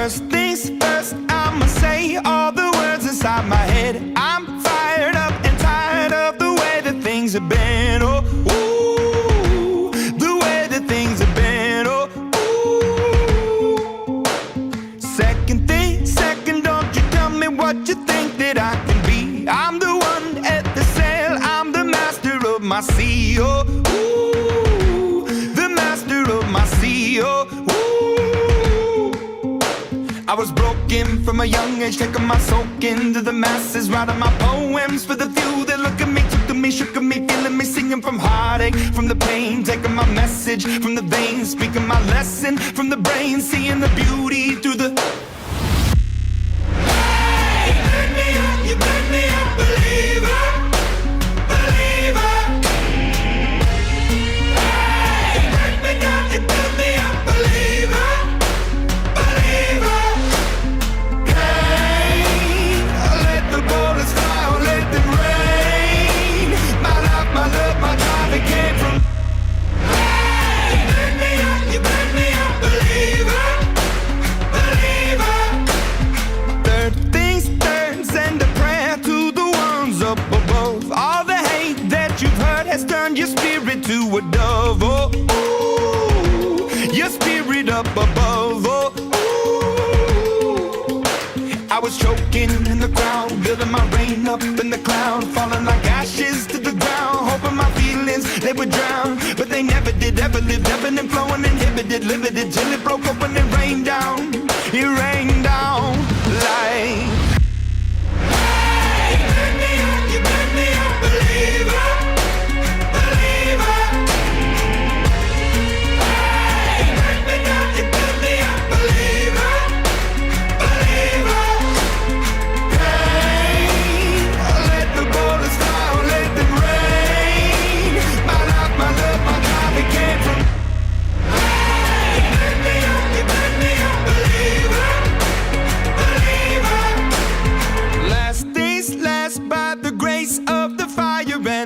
First things first, I'ma say all the words inside my head. I'm fired up and tired of the way that things have been. Oh, ooh, the way that things have been. Oh, ooh. Second thing, second, don't you tell me what you think that I can be. I'm the one at the sail, I'm the master of my sea. Oh, ooh, the master of my sea. Oh, ooh. I was broken from a young age, taking my soak into the masses, writing my poems for the few that look at me, took to me, shook at me, feeling me, singing from heartache, from the pain, taking my message from the veins, speaking my lesson from the brain, seeing the beauty through the... Hey, you burn me up, you burn me up, believer, believer. Hey, you burn me down, you burn me up, believer, believer. Your spirit to a dove, oh, ooh, your spirit up above, oh, ooh. I was choking in the crowd, building my rain up in the cloud, falling like ashes to the ground, hoping my feelings, they would drown, but they never did, ever lived, ebbing and flowing, inhibited, limited, till it broke up and it rained down like... Hey, you burn me up, believer.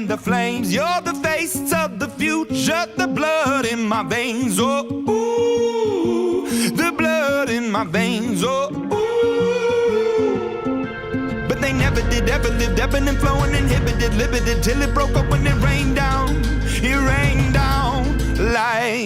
The flames, you're the face of the future, the blood in my veins, oh, ooh, the blood in my veins, oh, ooh. But they never did, ever lived, ebbing and flowing, inhibited, limited, till it broke up when it rained down like...